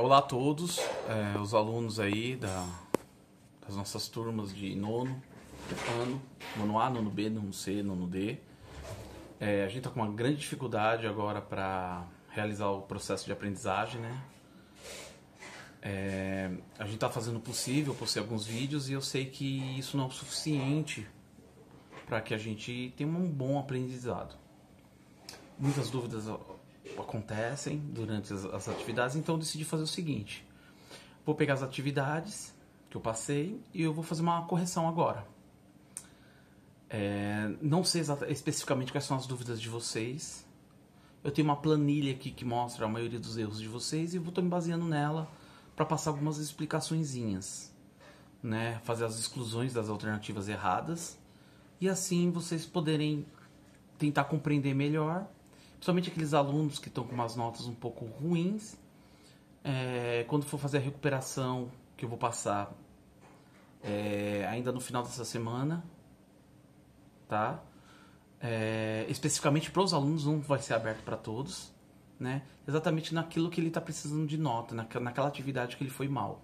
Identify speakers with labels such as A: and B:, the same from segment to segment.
A: Olá a todos, os alunos aí das nossas turmas de nono ano, nono A, nono B, nono C, nono D. A gente está com uma grande dificuldade agora para realizar o processo de aprendizagem, né? A gente está fazendo o possível, postei alguns vídeos e eu sei que isso não é o suficiente para que a gente tenha um bom aprendizado. Muitas dúvidas acontecem durante as atividades, então eu decidi fazer o seguinte: vou pegar as atividades que eu passei e eu vou fazer uma correção agora. Não sei especificamente quais são as dúvidas de vocês. Eu tenho uma planilha aqui que mostra a maioria dos erros de vocês e eu estou me baseando nela para passar algumas explicaçõezinhas, né? Fazer as exclusões das alternativas erradas e assim vocês poderem tentar compreender melhor, principalmente aqueles alunos que estão com umas notas um pouco ruins. Quando for fazer a recuperação, que eu vou passar ainda no final dessa semana, tá? Especificamente para os alunos, não vai ser aberto para todos, né? Exatamente naquilo que ele está precisando de nota, naquela atividade que ele foi mal,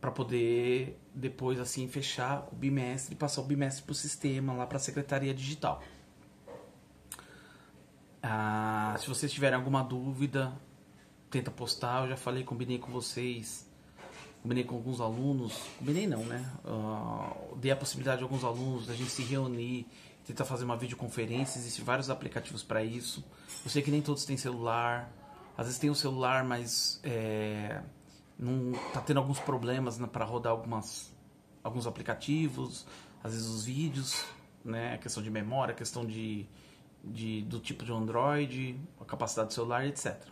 A: para poder depois assim fechar o bimestre e passar o bimestre para o sistema, lá para a Secretaria Digital. Se vocês tiverem alguma dúvida, tenta postar. Eu já falei, combinei com vocês, combinei com alguns alunos, combinei não, né? Dei a possibilidade de alguns alunos da gente se reunir, tentar fazer uma videoconferência. Existem vários aplicativos para isso. Eu sei que nem todos têm celular, às vezes tem um celular, mas não tá tendo alguns problemas, né, para rodar alguns aplicativos, às vezes os vídeos, né? A questão de memória, a questão do tipo de Android, a capacidade do celular, etc,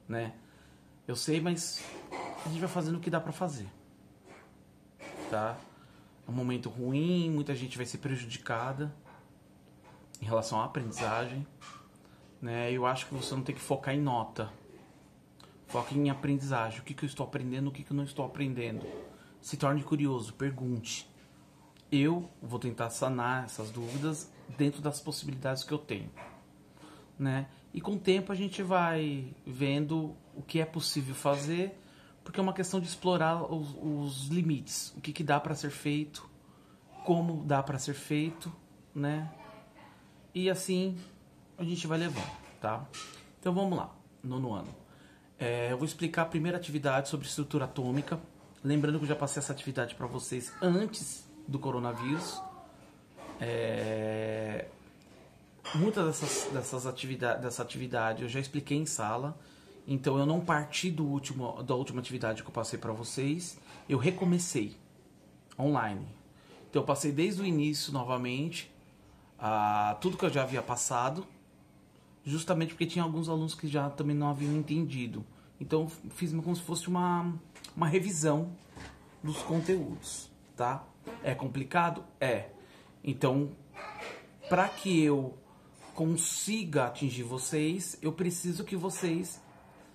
A: né? Eu sei, mas a gente vai fazendo o que dá pra fazer, tá? É um momento ruim, muita gente vai ser prejudicada em relação à aprendizagem, né? Eu acho que você não tem que focar em nota, foque em aprendizagem. O que eu estou aprendendo, o que eu não estou aprendendo. Se torne curioso, pergunte. Eu vou tentar sanar essas dúvidas dentro das possibilidades que eu tenho, né? E com o tempo a gente vai vendo o que é possível fazer, porque é uma questão de explorar os limites, o que dá para ser feito, como dá para ser feito, né? E assim a gente vai levando, tá? Então vamos lá, nono ano. Eu vou explicar a primeira atividade sobre estrutura atômica, lembrando que eu já passei essa atividade para vocês antes do coronavírus. Muitas dessa atividade eu já expliquei em sala, então eu não parti da última atividade que eu passei para vocês, eu recomecei online. Então eu passei desde o início novamente tudo que eu já havia passado, justamente porque tinha alguns alunos que já também não haviam entendido. Então fiz como se fosse uma revisão dos conteúdos, tá? É complicado? É. Então, para que eu consiga atingir vocês, eu preciso que vocês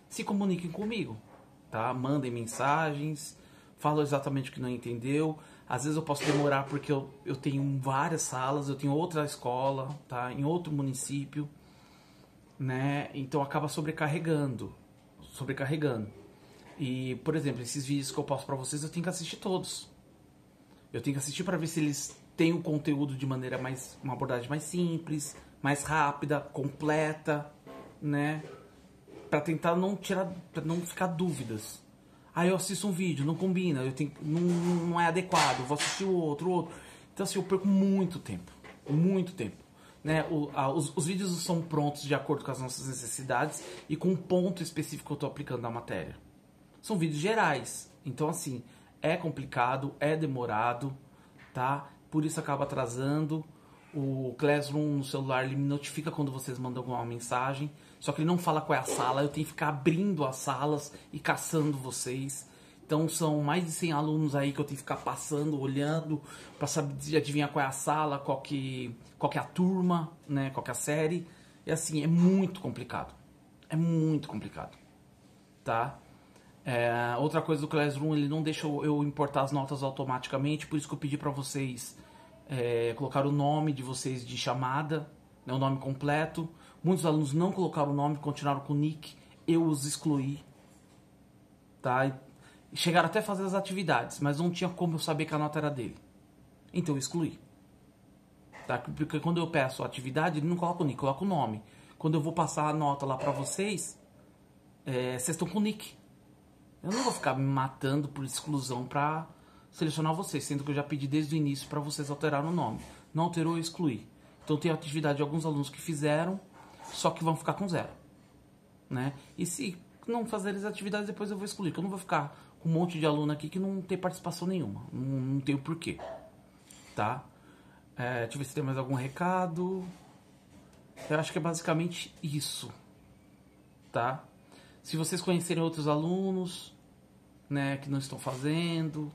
A: se comuniquem comigo, tá? Mandem mensagens, falam exatamente o que não entendeu. Às vezes eu posso demorar porque eu tenho várias salas, eu tenho outra escola, tá? Em outro município, né? Então acaba sobrecarregando. E, por exemplo, esses vídeos que eu posto para vocês, eu tenho que assistir todos. Eu tenho que assistir para ver se eles têm o conteúdo de maneira uma abordagem mais simples, mais rápida, completa, né? Para tentar para não ficar dúvidas. Eu assisto um vídeo, não combina, não é adequado, eu vou assistir o outro. Então assim, eu perco muito tempo, né? Os vídeos são prontos de acordo com as nossas necessidades e com um ponto específico que eu estou aplicando na matéria. São vídeos gerais, então assim, é complicado, é demorado, tá? Por isso acaba atrasando. O Classroom no celular, ele me notifica quando vocês mandam alguma mensagem, só que ele não fala qual é a sala, eu tenho que ficar abrindo as salas e caçando vocês. Então são mais de 100 alunos aí que eu tenho que ficar passando, olhando, para saber adivinhar qual é a sala, qual que é a turma, né? Qual que é a série. E assim, é muito complicado, tá? Outra coisa do Classroom, ele não deixa eu importar as notas automaticamente, por isso que eu pedi para vocês colocar o nome de vocês de chamada, né, o nome completo. Muitos alunos não colocaram o nome, continuaram com o nick, eu os excluí, tá? E chegaram até a fazer as atividades, mas não tinha como eu saber que a nota era dele. Então eu excluí. Tá? Porque quando eu peço a atividade, ele não coloca o nick, coloca o nome. Quando eu vou passar a nota lá pra vocês, vocês estão com o nick. Eu não vou ficar me matando por exclusão pra selecionar vocês, sendo que eu já pedi desde o início pra vocês alterarem o nome. Não alterou, eu excluí. Então tem a atividade de alguns alunos que fizeram, só que vão ficar com 0. Né? E se não fazerem as atividades, depois eu vou excluir. Porque eu não vou ficar com um monte de aluno aqui que não tem participação nenhuma. Não tem o porquê. Tá? Deixa eu ver se tem mais algum recado. Eu acho que é basicamente isso. Tá? Se vocês conhecerem outros alunos, né, que não estão fazendo,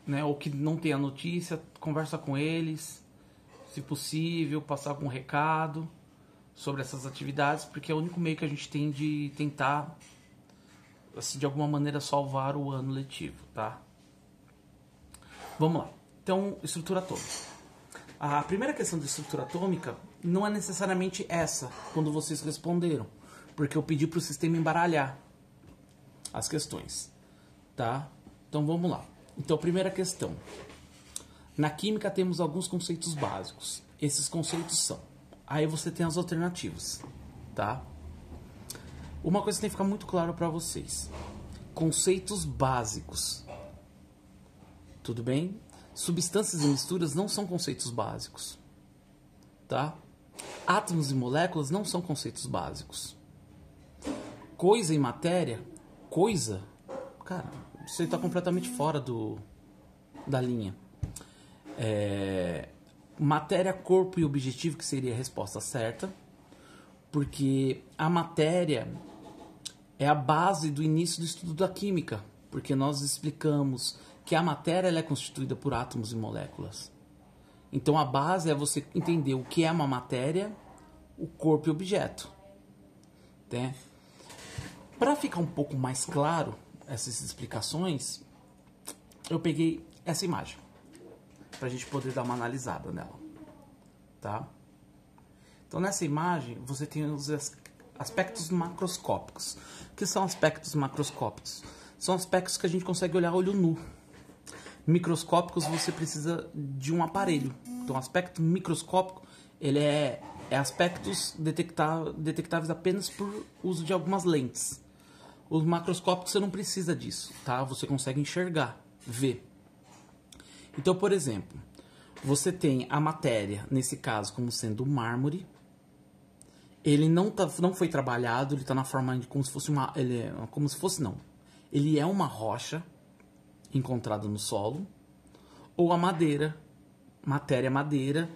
A: né, ou que não tem a notícia, conversa com eles. Se possível, passar algum recado sobre essas atividades, porque é o único meio que a gente tem de tentar, assim, de alguma maneira salvar o ano letivo, tá? Vamos lá. Então, estrutura atômica. A primeira questão de estrutura atômica não é necessariamente essa, quando vocês responderam, porque eu pedi para o sistema embaralhar as questões, tá? Então, vamos lá. Então, primeira questão. Na química temos alguns conceitos básicos. Esses conceitos são... Aí você tem as alternativas, tá? Uma coisa que tem que ficar muito claro para vocês. Conceitos básicos. Tudo bem? Substâncias e misturas não são conceitos básicos, tá? Átomos e moléculas não são conceitos básicos. Coisa e matéria... Coisa... Cara, você está completamente fora da linha. Matéria, corpo e objetivo, que seria a resposta certa, porque a matéria é a base do início do estudo da química, porque nós explicamos que a matéria ela é constituída por átomos e moléculas. Então a base é você entender o que é uma matéria, o corpo e o objeto, né? Para ficar um pouco mais claro essas explicações, eu peguei essa imagem para a gente poder dar uma analisada nela, tá? Então nessa imagem você tem os aspectos macroscópicos. O que são aspectos macroscópicos? São aspectos que a gente consegue olhar a olho nu. Microscópicos você precisa de um aparelho. Então aspecto microscópico ele é aspectos detectáveis apenas por uso de algumas lentes. Os macroscópicos você não precisa disso, tá? Você consegue enxergar, ver. Então, por exemplo, você tem a matéria, nesse caso, como sendo mármore. Ele não foi trabalhado, ele está na forma de como se fosse uma... Ele é uma rocha encontrada no solo. Ou a madeira, madeira,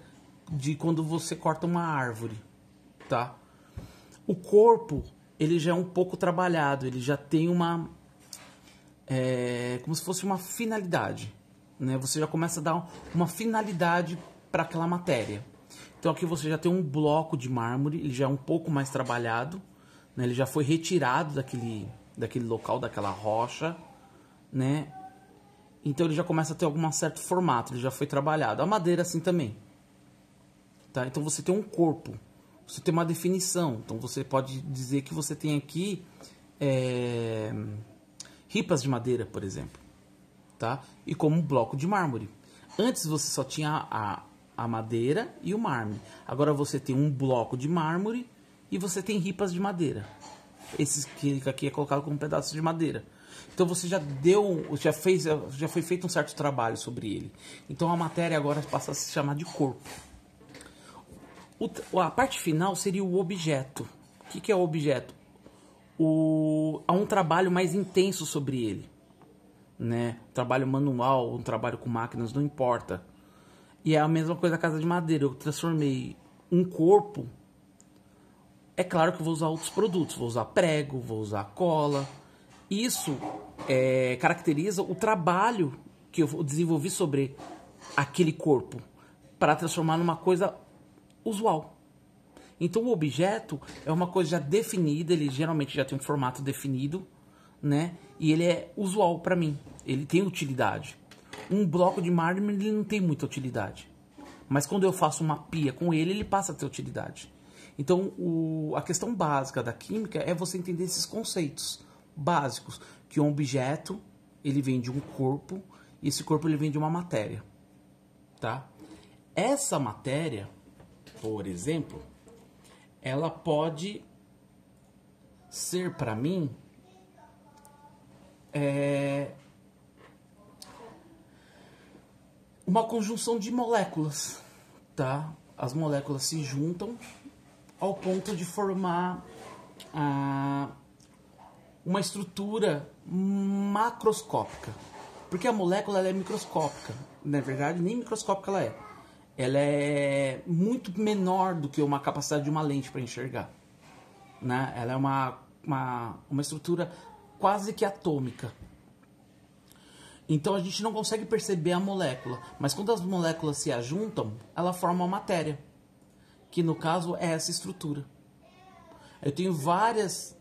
A: de quando você corta uma árvore, tá? O corpo, ele já é um pouco trabalhado, ele já tem uma... como se fosse uma finalidade. Né? Você já começa a dar uma finalidade para aquela matéria. Então aqui você já tem um bloco de mármore, ele já é um pouco mais trabalhado, né? Ele já foi retirado daquele local, daquela rocha, né? Então ele já começa a ter algum certo formato, ele já foi trabalhado. A madeira assim também, tá? Então você tem um corpo, você tem uma definição. Então você pode dizer que você tem aqui ripas de madeira, por exemplo. Tá? E como um bloco de mármore. Antes você só tinha a madeira e o mármore. Agora você tem um bloco de mármore e você tem ripas de madeira. Esse que aqui é colocado como um pedaço de madeira. Então você já foi feito um certo trabalho sobre ele. Então a matéria agora passa a se chamar de corpo. A parte final seria o objeto. O que é o objeto? Há um trabalho mais intenso sobre ele. Né? Trabalho manual, um trabalho com máquinas, não importa. E é a mesma coisa da casa de madeira. Eu transformei um corpo. É claro que eu vou usar outros produtos. Vou usar prego, vou usar cola. Isso caracteriza o trabalho que eu desenvolvi sobre aquele corpo para transformar numa coisa usual. Então o objeto é uma coisa já definida. Ele geralmente já tem um formato definido, né? E ele é usual para mim, ele tem utilidade. Um bloco de mármore ele não tem muita utilidade, mas quando eu faço uma pia com ele, ele passa a ter utilidade. Então a questão básica da química é você entender esses conceitos básicos, que um objeto ele vem de um corpo e esse corpo ele vem de uma matéria, tá? Essa matéria, por exemplo, ela pode ser para mim uma conjunção de moléculas, tá? As moléculas se juntam ao ponto de formar uma estrutura macroscópica. Porque a molécula ela é microscópica. Na verdade, nem microscópica ela é. Ela é muito menor do que uma capacidade de uma lente para enxergar. Né? Ela é uma estrutura quase que atômica. Então a gente não consegue perceber a molécula. Mas quando as moléculas se ajuntam, ela forma uma matéria. Que no caso é essa estrutura. Eu tenho vários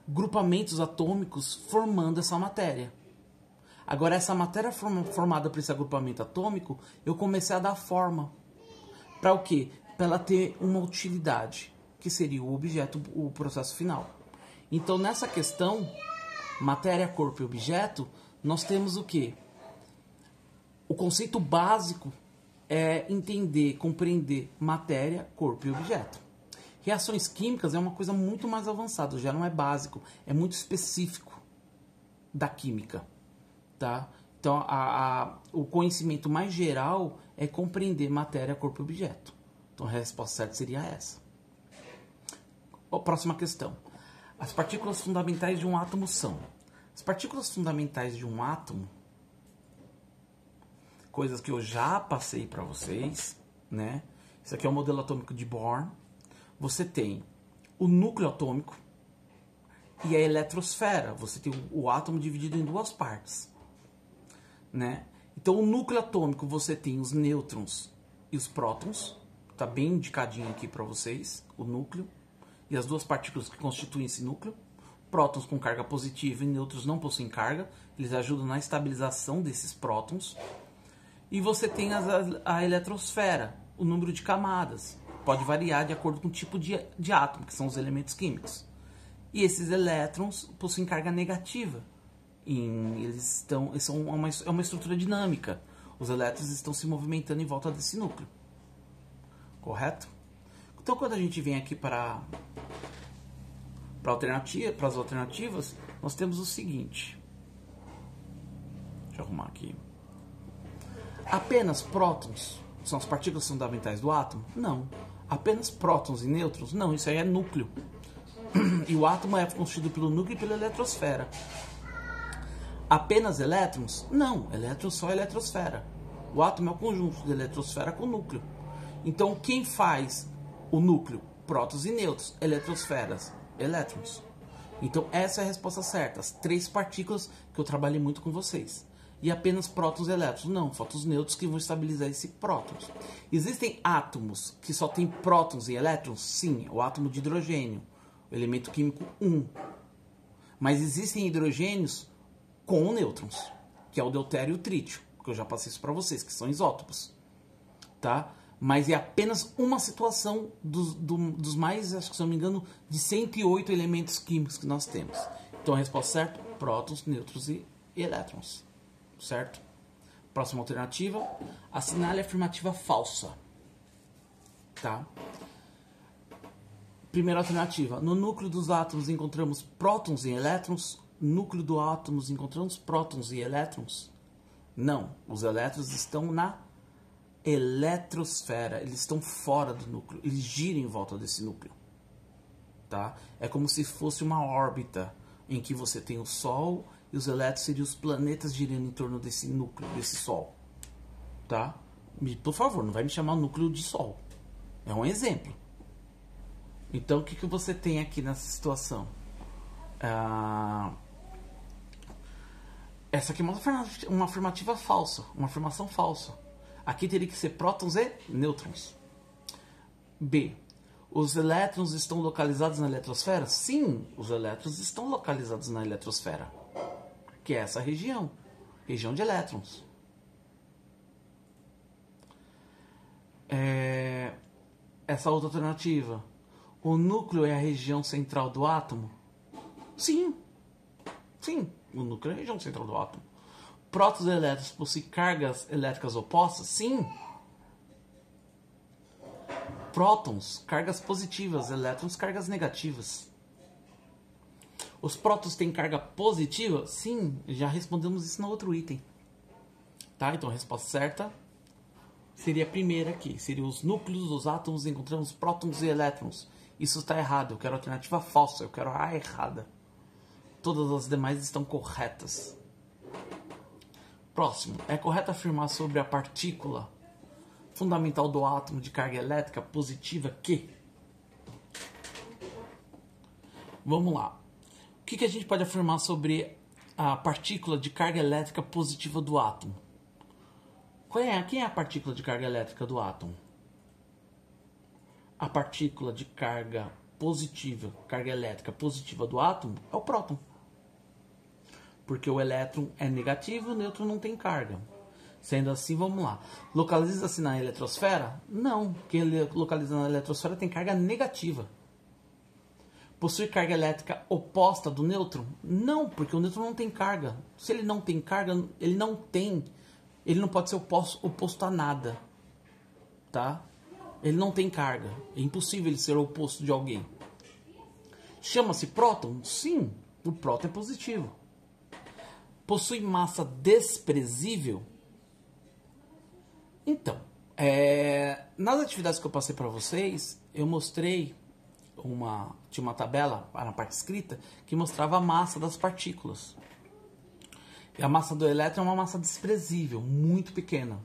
A: grupamentos atômicos formando essa matéria. Agora, essa matéria formada por esse agrupamento atômico, eu comecei a dar forma. Para o quê? Para ela ter uma utilidade, que seria o objeto, o processo final. Então, nessa questão, matéria, corpo e objeto, nós temos o quê? O conceito básico é entender, compreender matéria, corpo e objeto. Reações químicas é uma coisa muito mais avançada, já não é básico, é muito específico da química. Tá? Então, o conhecimento mais geral é compreender matéria, corpo e objeto. Então, a resposta certa seria essa. Próxima questão. As partículas fundamentais de um átomo são... As partículas fundamentais de um átomo, coisas que eu já passei para vocês, né? Isso aqui é o modelo atômico de Bohr. Você tem o núcleo atômico e a eletrosfera. Você tem o átomo dividido em duas partes. Né? Então, o núcleo atômico, você tem os nêutrons e os prótons. Está bem indicadinho aqui para vocês, o núcleo. E as duas partículas que constituem esse núcleo. Prótons com carga positiva e nêutrons não possuem carga. Eles ajudam na estabilização desses prótons. E você tem a eletrosfera, o número de camadas. Pode variar de acordo com o tipo de átomo, que são os elementos químicos. E esses elétrons possuem carga negativa. É uma estrutura dinâmica. Os elétrons estão se movimentando em volta desse núcleo. Correto? Então, quando a gente vem aqui para as alternativas, nós temos o seguinte. Deixa eu arrumar aqui. Apenas prótons são as partículas fundamentais do átomo? Não. Apenas prótons e nêutrons? Não, isso aí é núcleo. E o átomo é constituído pelo núcleo e pela eletrosfera. Apenas elétrons? Não, elétrons só é eletrosfera. O átomo é o conjunto de eletrosfera com núcleo. Então, quem faz o núcleo? Prótons e nêutrons. Eletrosferas, elétrons. Então, essa é a resposta certa. As três partículas que eu trabalhei muito com vocês. E apenas prótons e elétrons? Não, faltam os nêutrons que vão estabilizar esse prótons. Existem átomos que só tem prótons e elétrons? Sim, o átomo de hidrogênio, o elemento químico 1. Mas existem hidrogênios com nêutrons, que é o deutério e o trítio, que eu já passei isso para vocês, que são isótopos. Tá? Mas é apenas uma situação dos mais, acho que se não me engano, de 108 elementos químicos que nós temos. Então a resposta certa, prótons, nêutrons e elétrons. Certo? Próxima alternativa, assinale a afirmativa falsa. Tá? Primeira alternativa, no núcleo dos átomos encontramos prótons e elétrons. No núcleo do átomos encontramos prótons e elétrons? Não, os elétrons estão na eletrosfera, eles estão fora do núcleo, eles giram em volta desse núcleo. Tá? É como se fosse uma órbita em que você tem o Sol e os elétrons seriam os planetas girando em torno desse núcleo, desse Sol. Tá? Por favor, não vai me chamar núcleo de Sol. É um exemplo. Então, o que você tem aqui nessa situação? Essa aqui é uma afirmativa falsa, uma afirmação falsa. Aqui teria que ser prótons e nêutrons. B. Os elétrons estão localizados na eletrosfera? Sim, os elétrons estão localizados na eletrosfera. Que é essa região de elétrons. Essa outra alternativa. O núcleo é a região central do átomo? Sim. Sim, o núcleo é a região central do átomo. Prótons e elétrons possuem cargas elétricas opostas? Sim. Prótons, cargas positivas, elétrons, cargas negativas. Os prótons têm carga positiva? Sim, já respondemos isso no outro item. Tá? Então a resposta certa seria a primeira aqui. Seria os núcleos dos átomos encontramos prótons e elétrons. Isso está errado. Eu quero a alternativa falsa. Eu quero a errada. Todas as demais estão corretas. Próximo. É correto afirmar sobre a partícula fundamental do átomo de carga elétrica positiva que... Vamos lá. O que a gente pode afirmar sobre a partícula de carga elétrica positiva do átomo? Quem é a partícula de carga elétrica do átomo? A partícula de carga positiva, carga elétrica positiva do átomo é o próton. Porque o elétron é negativo e o nêutron não tem carga. Sendo assim, vamos lá. Localiza-se na eletrosfera? Não, porque localiza na eletrosfera tem carga negativa. Possui carga elétrica oposta do nêutron? Não, porque o nêutron não tem carga. Se ele não tem carga, ele não pode ser oposto a nada. Tá? Ele não tem carga. É impossível ele ser o oposto de alguém. Chama-se próton? Sim, o próton é positivo. Possui massa desprezível? Então, nas atividades que eu passei para vocês, eu mostrei tinha uma tabela na parte escrita que mostrava a massa das partículas. E a massa do elétron é uma massa desprezível, muito pequena.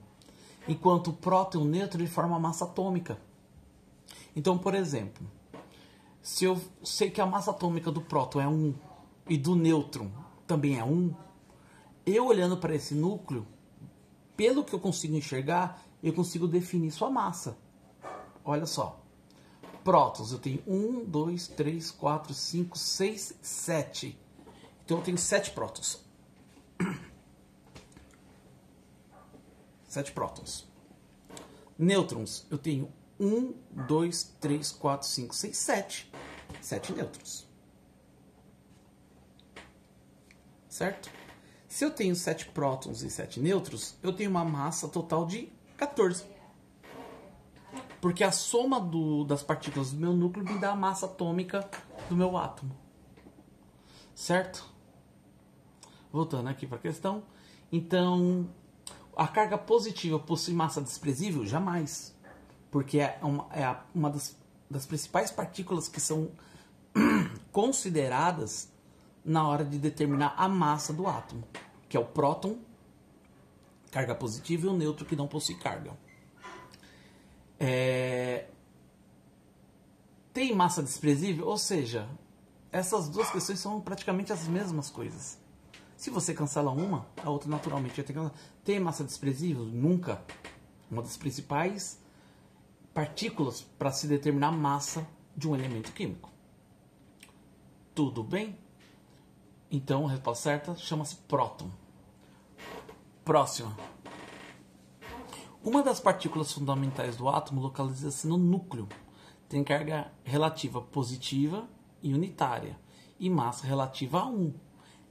A: Enquanto o próton e o nêutron ele formam a massa atômica. Então, por exemplo, se eu sei que a massa atômica do próton é 1 e do nêutron também é 1, eu olhando para esse núcleo, pelo que eu consigo enxergar, eu consigo definir sua massa. Olha só. Prótons, eu tenho 1, 2, 3, 4, 5, 6, 7. Então eu tenho 7 prótons. 7 prótons. Nêutrons, eu tenho 1, 2, 3, 4, 5, 6, 7. 7 nêutrons. Certo? Se eu tenho 7 prótons e 7 nêutrons, eu tenho uma massa total de 14. Porque a soma das partículas do meu núcleo me dá a massa atômica do meu átomo. Certo? Voltando aqui para a questão. Então, a carga positiva possui massa desprezível? Jamais. Porque é uma das principais partículas que são consideradas na hora de determinar a massa do átomo, que é o próton, carga positiva, e o nêutron, que não possui carga. Tem massa desprezível? Ou seja, essas duas questões são praticamente as mesmas coisas. Se você cancela uma, a outra naturalmente vai ter que cancelar. Tem massa desprezível? Nunca. Uma das principais partículas para se determinar a massa de um elemento químico. Tudo bem? Então, a resposta certa chama-se próton. Próxima. Uma das partículas fundamentais do átomo localiza-se no núcleo. Tem carga relativa positiva e unitária. E massa relativa a 1.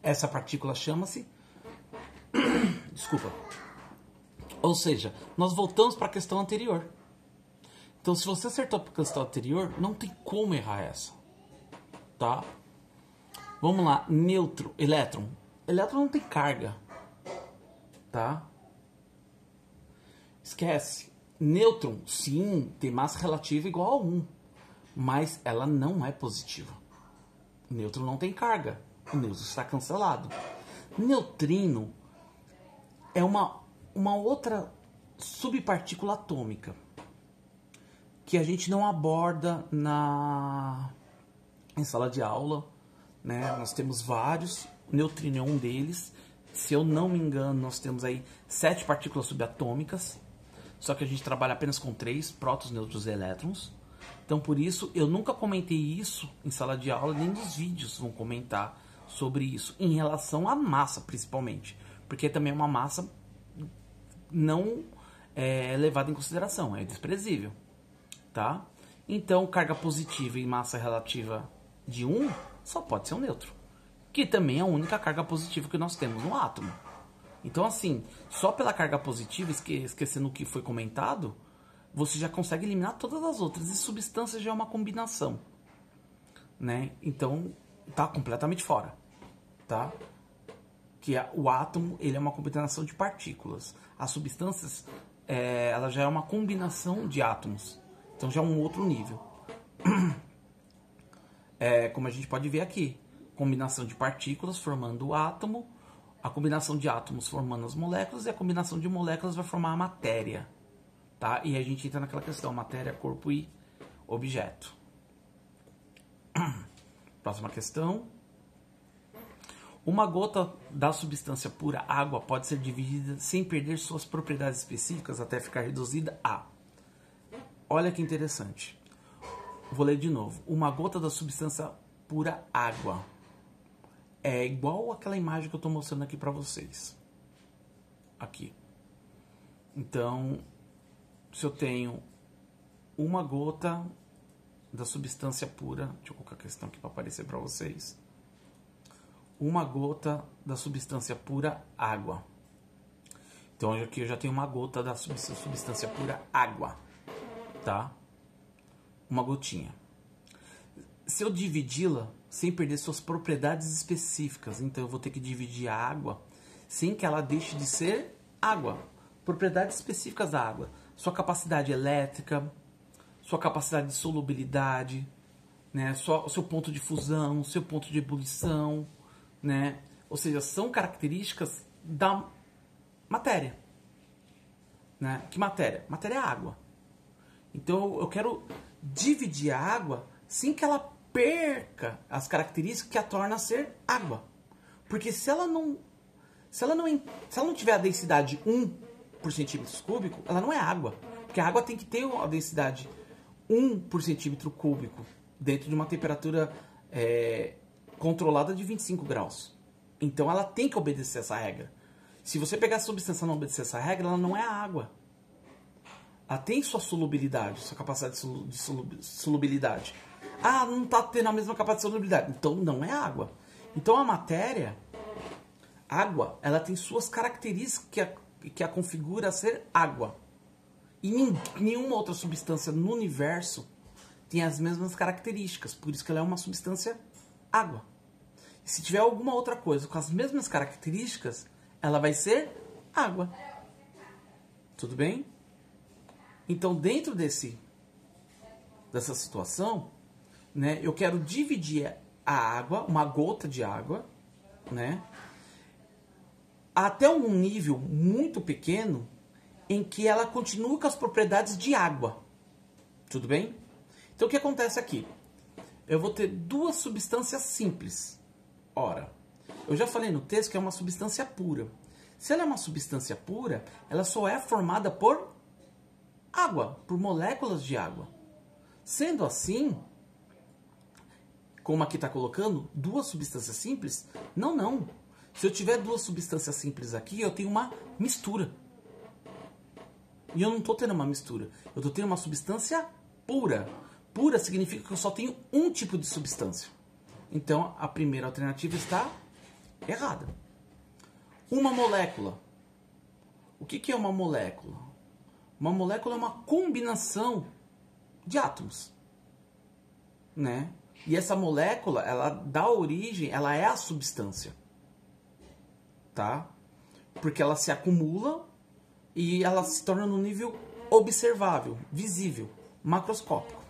A: Essa partícula chama-se... Desculpa. Ou seja, nós voltamos para a questão anterior. Então, se você acertou a questão anterior, não tem como errar essa. Tá? Vamos lá, elétron. Elétron não tem carga, tá? Esquece. Nêutron, sim, tem massa relativa igual a 1, mas ela não é positiva. O nêutron não tem carga, o nêutron está cancelado. Neutrino é uma outra subpartícula atômica que a gente não aborda em sala de aula. Né? Nós temos vários, o neutrino é um deles. Se eu não me engano, nós temos aí 7 partículas subatômicas, só que a gente trabalha apenas com 3, prótons, nêutrons e elétrons. Então, por isso, eu nunca comentei isso em sala de aula, nem nos vídeos vão comentar sobre isso, em relação à massa, principalmente, porque também é uma massa não levada em consideração, é desprezível, tá? Então, carga positiva e massa relativa de 1 só pode ser um nêutron. que também é a única carga positiva que nós temos no átomo. Então, assim, só pela carga positiva, esquecendo o que foi comentado, você já consegue eliminar todas as outras. E substância já é uma combinação, né? Então, tá completamente fora, tá? Que o átomo, ele é uma combinação de partículas. As substâncias, ela já é uma combinação de átomos. Então, já é um outro nível. Como a gente pode ver aqui, combinação de partículas formando o átomo, a combinação de átomos formando as moléculas e a combinação de moléculas vai formar a matéria, tá? E a gente entra naquela questão, matéria, corpo e objeto. Próxima questão. Uma gota da substância pura água pode ser dividida sem perder suas propriedades específicas até ficar reduzida a... Olha que interessante. Vou ler de novo. Uma gota da substância pura água é igual àquela imagem que eu estou mostrando aqui para vocês. Aqui. Então, se eu tenho uma gota da substância pura... Deixa eu colocar a questão aqui para aparecer para vocês. Uma gota da substância pura água. Então, aqui eu já tenho uma gota da substância pura água. Tá? Uma gotinha. Se eu dividi-la sem perder suas propriedades específicas, então eu vou ter que dividir a água sem que ela deixe de ser água. Propriedades específicas da água. Sua capacidade elétrica, sua capacidade de solubilidade, né? O seu ponto de fusão, seu ponto de ebulição, né? Ou seja, são características da matéria. Né? Que matéria? Matéria é água. Então eu quero dividir a água sem que ela perca as características que a tornam ser água. Porque se ela não tiver a densidade 1 por centímetro cúbico, ela não é água. Porque a água tem que ter a densidade 1 por centímetro cúbico dentro de uma temperatura controlada de 25 graus. Então ela tem que obedecer essa regra. Se você pegar a substância e não obedecer essa regra, ela não é água. Ela tem sua solubilidade, sua capacidade de solubilidade. Ah, não está tendo a mesma capacidade de solubilidade. Então não é água. Então a matéria, água, ela tem suas características que a configura a ser água. E nenhuma outra substância no universo tem as mesmas características. Por isso que ela é uma substância água. E se tiver alguma outra coisa com as mesmas características, ela vai ser água. Tudo bem? Então, dentro dessa situação, né, eu quero dividir a água, uma gota de água, né, até um nível muito pequeno em que ela continue com as propriedades de água. Tudo bem? Então, o que acontece aqui? Eu vou ter duas substâncias simples. Ora, eu já falei no texto que é uma substância pura. Se ela é uma substância pura, ela só é formada por água, por moléculas de água. Sendo assim, como aqui está colocando, duas substâncias simples? Não. Se eu tiver duas substâncias simples aqui, eu tenho uma mistura. E eu não estou tendo uma mistura. Eu estou tendo uma substância pura. Pura significa que eu só tenho um tipo de substância. Então, a primeira alternativa está errada. Uma molécula. O que é uma molécula? Uma molécula é uma combinação de átomos, né? E essa molécula, ela dá origem, ela é a substância, tá? Porque ela se acumula e ela se torna no nível observável, visível, macroscópico.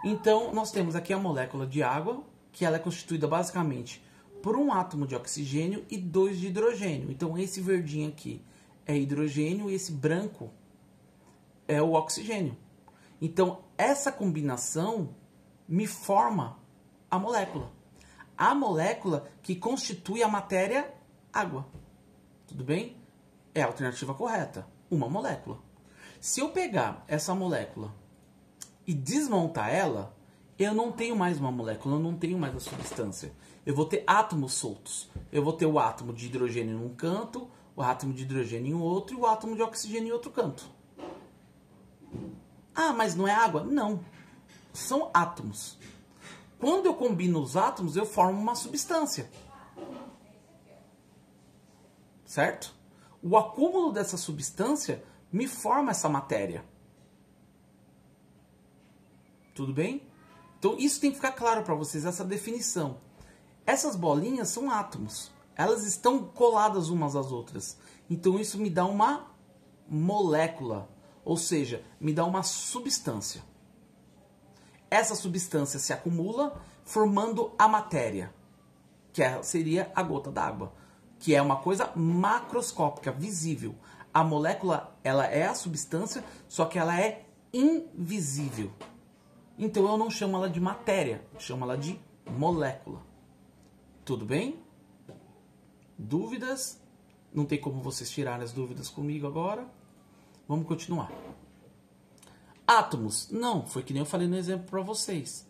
A: Então, nós temos aqui a molécula de água, que ela é constituída basicamente por um átomo de oxigênio e 2 de hidrogênio. Então, esse verdinho aqui é hidrogênio e esse branco é o oxigênio. Então, essa combinação me forma a molécula. A molécula que constitui a matéria água. Tudo bem? É a alternativa correta. Uma molécula. Se eu pegar essa molécula e desmontar ela, eu não tenho mais uma molécula, eu não tenho mais a substância. Eu vou ter átomos soltos. Eu vou ter o átomo de hidrogênio em um canto, o átomo de hidrogênio em outro e o átomo de oxigênio em outro canto. Ah, mas não é água? Não. São átomos. Quando eu combino os átomos, eu formo uma substância. Certo? O acúmulo dessa substância me forma essa matéria. Tudo bem? Então isso tem que ficar claro para vocês, essa definição. Essas bolinhas são átomos. Elas estão coladas umas às outras. Então isso me dá uma molécula, ou seja, me dá uma substância. Essa substância se acumula formando a matéria, que seria a gota d'água, que é uma coisa macroscópica, visível. A molécula, ela é a substância, só que ela é invisível. Então eu não chamo ela de matéria, eu chamo ela de molécula. Tudo bem? Dúvidas? Não tem como vocês tirarem as dúvidas comigo agora. Vamos continuar. Átomos. Não, foi que nem eu falei no exemplo para vocês.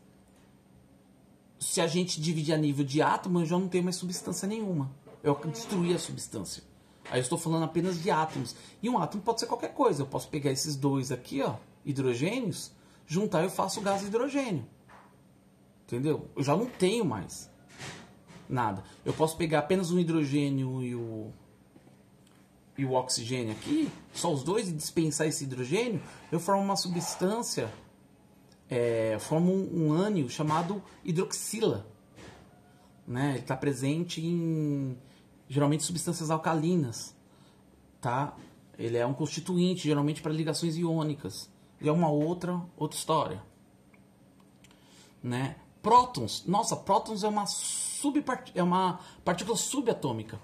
A: Se a gente dividir a nível de átomo, eu já não tenho mais substância nenhuma. Eu destruí a substância. Aí eu estou falando apenas de átomos. E um átomo pode ser qualquer coisa. Eu posso pegar esses dois aqui, ó, hidrogênios, juntar e eu faço o gás hidrogênio. Entendeu? Eu já não tenho mais nada. Eu posso pegar apenas um hidrogênio e o oxigênio aqui, só os dois, e dispensar esse hidrogênio, eu formo uma substância, formo um ânion chamado hidroxila. Né? Ele está presente em, geralmente, substâncias alcalinas. Tá? Ele é um constituinte, geralmente, para ligações iônicas. E é uma outra história. Né? Prótons. Nossa, prótons é uma partícula subatômica.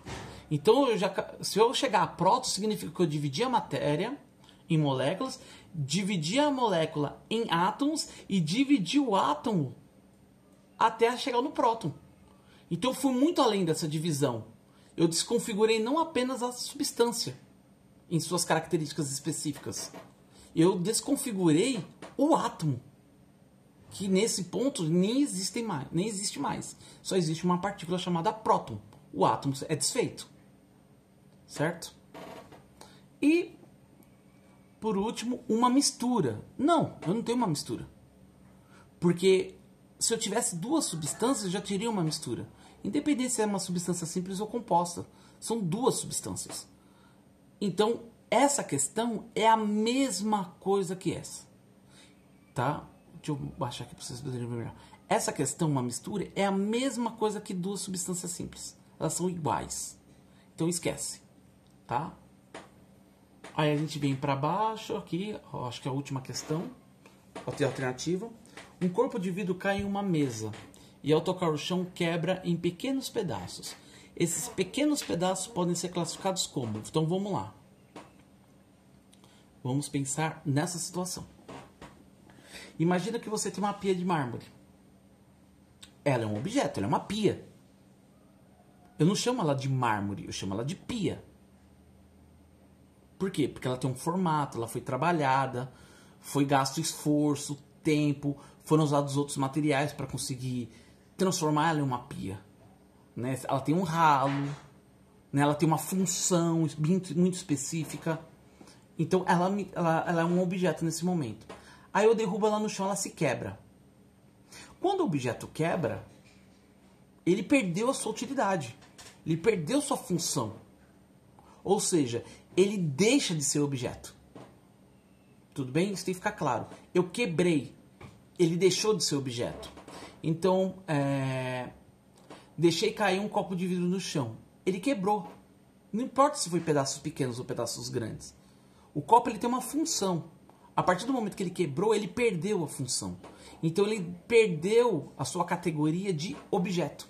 A: Então, se eu chegar a prótons, significa que eu dividi a matéria em moléculas, dividi a molécula em átomos e dividi o átomo até chegar no próton. Então, eu fui muito além dessa divisão. Eu desconfigurei não apenas a substância em suas características específicas. Eu desconfigurei o átomo, que nesse ponto nem existe mais. Só existe uma partícula chamada próton. O átomo é desfeito. Certo? E, por último, uma mistura. Não, eu não tenho uma mistura. Porque se eu tivesse duas substâncias, eu já teria uma mistura. Independente se é uma substância simples ou composta. São duas substâncias. Então, essa questão é a mesma coisa que essa. Tá? Deixa eu baixar aqui para vocês verem melhor. Essa questão, uma mistura, é a mesma coisa que duas substâncias simples. Elas são iguais. Então, esquece. Tá? Aí a gente vem para baixo aqui, ó, acho que é a última questão, a alternativa. Um corpo de vidro cai em uma mesa e ao tocar o chão quebra em pequenos pedaços. Esses pequenos pedaços podem ser classificados como? Então vamos lá. Vamos pensar nessa situação. Imagina que você tem uma pia de mármore. Ela é um objeto, ela é uma pia. Eu não chamo ela de mármore, eu chamo ela de pia. Por quê? Porque ela tem um formato, ela foi trabalhada, foi gasto esforço, tempo, foram usados outros materiais para conseguir transformar ela em uma pia. Né? Ela tem um ralo, né? Ela tem uma função muito específica. Então ela é um objeto nesse momento. Aí eu derrubo ela no chão, ela se quebra. Quando o objeto quebra, ele perdeu a sua utilidade, ele perdeu sua função. Ou seja, ele deixa de ser objeto. Tudo bem? Isso tem que ficar claro. Eu quebrei. Ele deixou de ser objeto. Então, deixei cair um copo de vidro no chão. Ele quebrou. Não importa se foi pedaços pequenos ou pedaços grandes. O copo ele tem uma função. A partir do momento que ele quebrou, ele perdeu a função. Então, ele perdeu a sua categoria de objeto.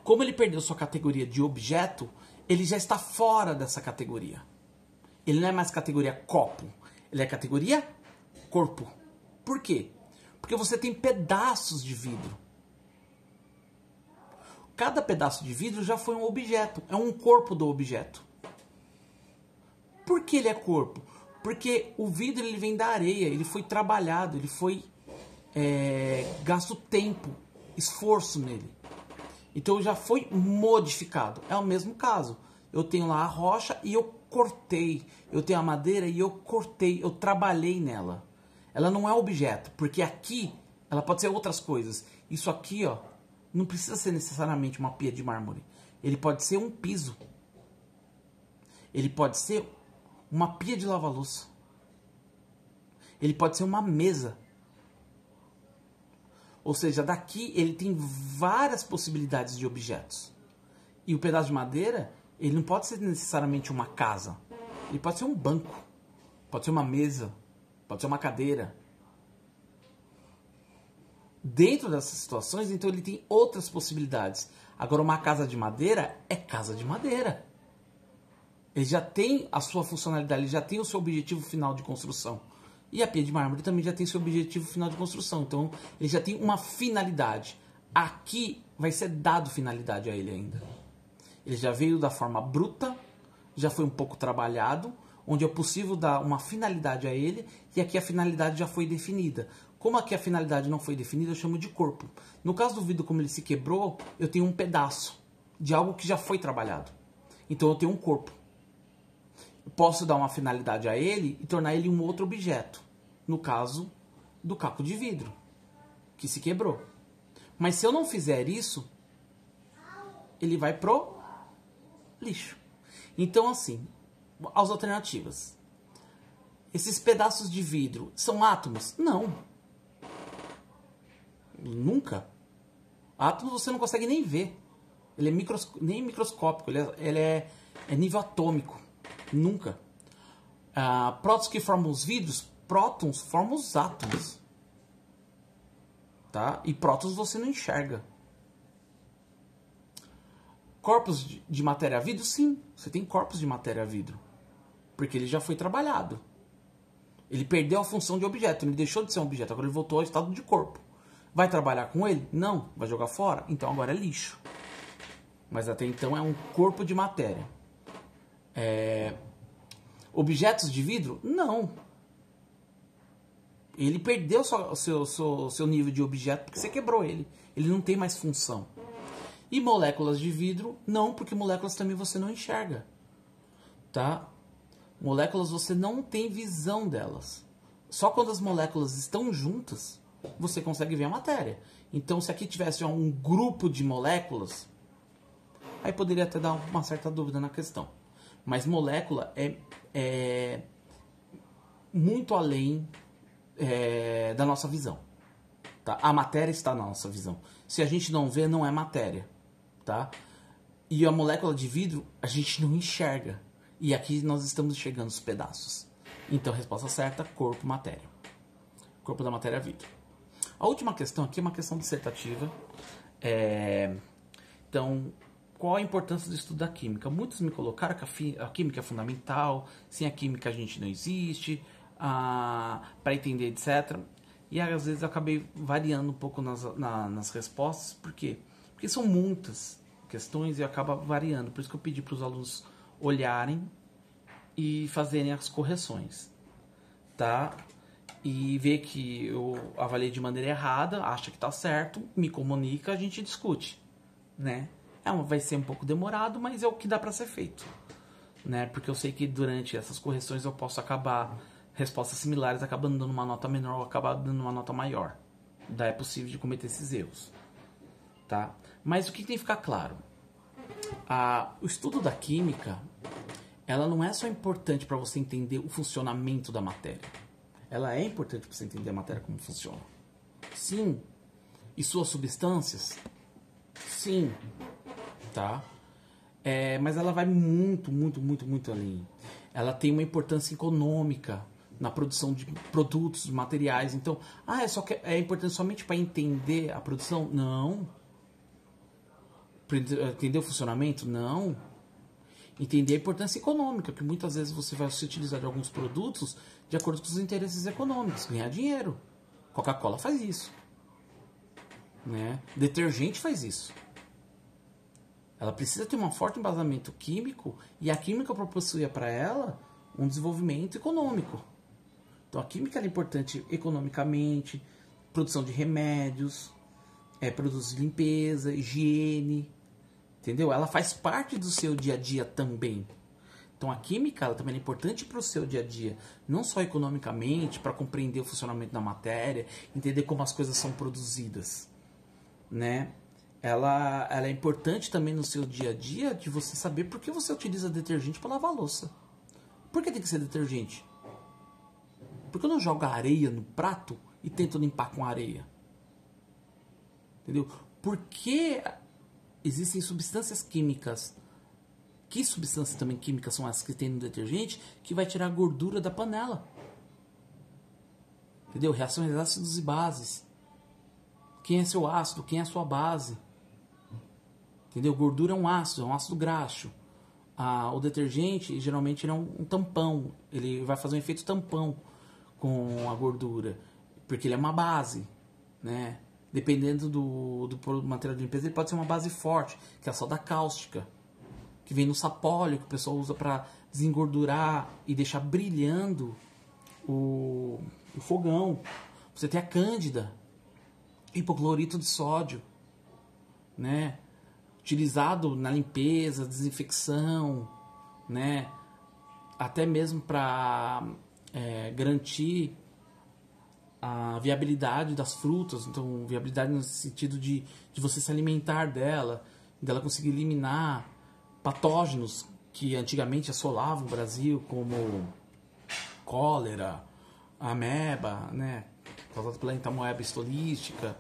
A: Como ele perdeu sua categoria de objeto, ele já está fora dessa categoria. Ele não é mais categoria copo, ele é categoria corpo. Por quê? Porque você tem pedaços de vidro. Cada pedaço de vidro já foi um objeto, é um corpo do objeto. Por que ele é corpo? Porque o vidro ele vem da areia, ele foi trabalhado, ele foi gasto tempo, esforço nele. Então já foi modificado. É o mesmo caso. Eu tenho lá a rocha e eu cortei. Eu tenho a madeira e eu cortei. Eu trabalhei nela. Ela não é objeto, porque aqui Ela pode ser outras coisas. Isso aqui, ó, não precisa ser necessariamente uma pia de mármore. Ele pode ser um piso. Ele pode ser uma pia de lava-louça. Ele pode ser uma mesa. Ou seja, daqui ele tem várias possibilidades de objetos. E o pedaço de madeira, ele não pode ser necessariamente uma casa. Ele pode ser um banco. Pode ser uma mesa. Pode ser uma cadeira. Dentro dessas situações, então ele tem outras possibilidades. Agora, uma casa de madeira é casa de madeira. Ele já tem a sua funcionalidade, ele já tem o seu objetivo final de construção. E a pia de mármore também já tem seu objetivo final de construção. Então, ele já tem uma finalidade. Aqui vai ser dado finalidade a ele ainda. Ele já veio da forma bruta, já foi um pouco trabalhado, onde é possível dar uma finalidade a ele, e aqui a finalidade já foi definida. Como aqui a finalidade não foi definida, eu chamo de corpo. No caso do vidro, como ele se quebrou, eu tenho um pedaço de algo que já foi trabalhado. Então eu tenho um corpo. Eu posso dar uma finalidade a ele e tornar ele um outro objeto. No caso do caco de vidro, que se quebrou. Mas se eu não fizer isso, ele vai pro lixo. Então, assim, as alternativas. Esses pedaços de vidro são átomos? Não. Nunca. Átomos você não consegue nem ver. Ele é nem microscópico, ele é nível atômico. Nunca. Prótons que formam os vidros, prótons formam os átomos. Tá? E prótons você não enxerga. Corpos de matéria vidro, sim. Você tem corpos de matéria vidro. Porque ele já foi trabalhado. Ele perdeu a função de objeto. Ele deixou de ser um objeto. Agora ele voltou ao estado de corpo. Vai trabalhar com ele? Não. Vai jogar fora? Então agora é lixo. Mas até então é um corpo de matéria. Objetos de vidro? Não. Ele perdeu o seu nível de objeto porque você quebrou ele. Ele não tem mais função. E moléculas de vidro? Não, porque moléculas também você não enxerga. Tá? Moléculas você não tem visão delas. Só quando as moléculas estão juntas, você consegue ver a matéria. Então, se aqui tivesse um grupo de moléculas, aí poderia até dar uma certa dúvida na questão. Mas molécula é muito além da nossa visão. Tá? A matéria está na nossa visão. Se a gente não vê, não é matéria. Tá? E a molécula de vidro, a gente não enxerga. E aqui nós estamos enxergando os pedaços. Então, a resposta certa, corpo, matéria. Corpo da matéria, vidro. A última questão aqui é uma questão dissertativa. Então, qual a importância do estudo da química? Muitos me colocaram que a química é fundamental, sem a química a gente não existe, para entender, etc. E às vezes eu acabei variando um pouco nas respostas. Por quê? Porque são muitas questões e acaba variando. Por isso que eu pedi para os alunos olharem e fazerem as correções. Tá? E ver que eu avaliei de maneira errada, acha que está certo, me comunica, a gente discute. Né? Vai ser um pouco demorado, mas é o que dá para ser feito. Né? Porque eu sei que durante essas correções eu posso acabar, respostas similares, acabando dando uma nota menor ou acabar dando uma nota maior. Daí é possível de cometer esses erros. Tá? Mas o que tem que ficar claro? O estudo da química, ela não é só importante para você entender o funcionamento da matéria. Ela é importante para você entender a matéria como funciona. Sim. E suas substâncias? Sim. Tá? Mas ela vai muito, muito, muito, muito além. Ela tem uma importância econômica na produção de produtos, de materiais. Então, é importante somente para entender a produção? Não. Para entender o funcionamento? Não. Entender a importância econômica, que muitas vezes você vai se utilizar de alguns produtos de acordo com os interesses econômicos, ganhar dinheiro. Coca-Cola faz isso. Né? Detergente faz isso. Ela precisa ter um forte embasamento químico e a química propicia para ela um desenvolvimento econômico. Então a química é importante economicamente, produção de remédios, produtos de limpeza, higiene, entendeu? Ela faz parte do seu dia a dia também. Então Então a química ela também é importante para o seu dia a dia, não só economicamente, para compreender o funcionamento da matéria, entender como as coisas são produzidas, né? Ela é importante também no seu dia a dia de você saber por que você utiliza detergente para lavar a louça. Por que tem que ser detergente? Por que eu não jogo areia no prato e tento limpar com areia? Entendeu? Por que existem substâncias químicas? Que substâncias também químicas são essas que tem no detergente que vai tirar a gordura da panela? Entendeu? Reações de ácidos e bases. Quem é seu ácido? Quem é a sua base? Entendeu? Gordura é um ácido graxo. O detergente, geralmente, ele é um tampão. Ele vai fazer um efeito tampão com a gordura. Porque ele é uma base, né? Dependendo do material de limpeza, ele pode ser uma base forte, que é a soda cáustica, que vem no sapólio, que o pessoal usa para desengordurar e deixar brilhando o fogão. Você tem a cândida, hipoclorito de sódio, né? Utilizado na limpeza, desinfecção, né? Até mesmo para garantir a viabilidade das frutas, então viabilidade no sentido de você se alimentar dela conseguir eliminar patógenos que antigamente assolavam o Brasil, como cólera, ameba, né, causada pela entamoeba histolística,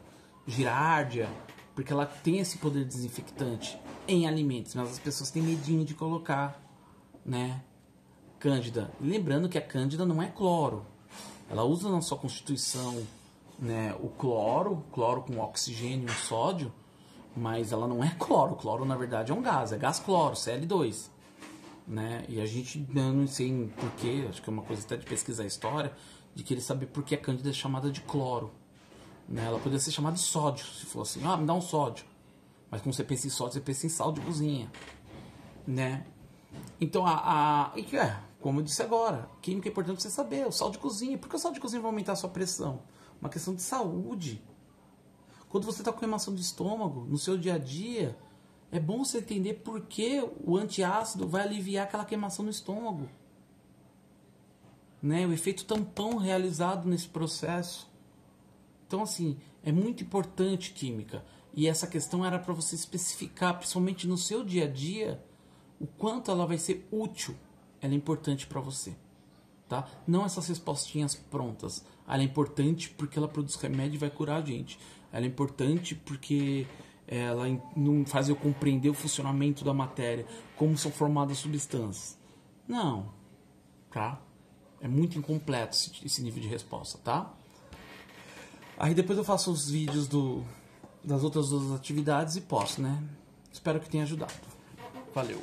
A: giardia, porque ela tem esse poder desinfectante em alimentos, mas as pessoas têm medinho de colocar, né, cândida. Lembrando que a cândida não é cloro. Ela usa na sua constituição, né, o cloro com oxigênio e sódio, mas ela não é cloro. O cloro, na verdade, é um gás, é gás cloro, Cl2. Né? E a gente, eu não sei porquê, acho que é uma coisa até de pesquisar a história, de querer saber por que a cândida é chamada de cloro. Né? Ela poderia ser chamada de sódio, se fosse assim, me dá um sódio. Mas quando você pensa em sódio, você pensa em sal de cozinha. Né? Então, como eu disse agora, química é importante você saber, o sal de cozinha. Por que o sal de cozinha vai aumentar a sua pressão? Uma questão de saúde. Quando você está com queimação de estômago, no seu dia a dia, é bom você entender por que o antiácido vai aliviar aquela queimação no estômago. Né? O efeito tampão realizado nesse processo. Então, assim, é muito importante química. E essa questão era para você especificar, principalmente no seu dia a dia, o quanto ela vai ser útil. Ela é importante para você. Tá? Não essas respostinhas prontas. Ela é importante porque ela produz remédio e vai curar a gente. Ela é importante porque ela não faz eu compreender o funcionamento da matéria, como são formadas as substâncias. Não. Tá? É muito incompleto esse nível de resposta, tá? Aí depois eu faço os vídeos das outras duas atividades e posto, né? Espero que tenha ajudado. Valeu.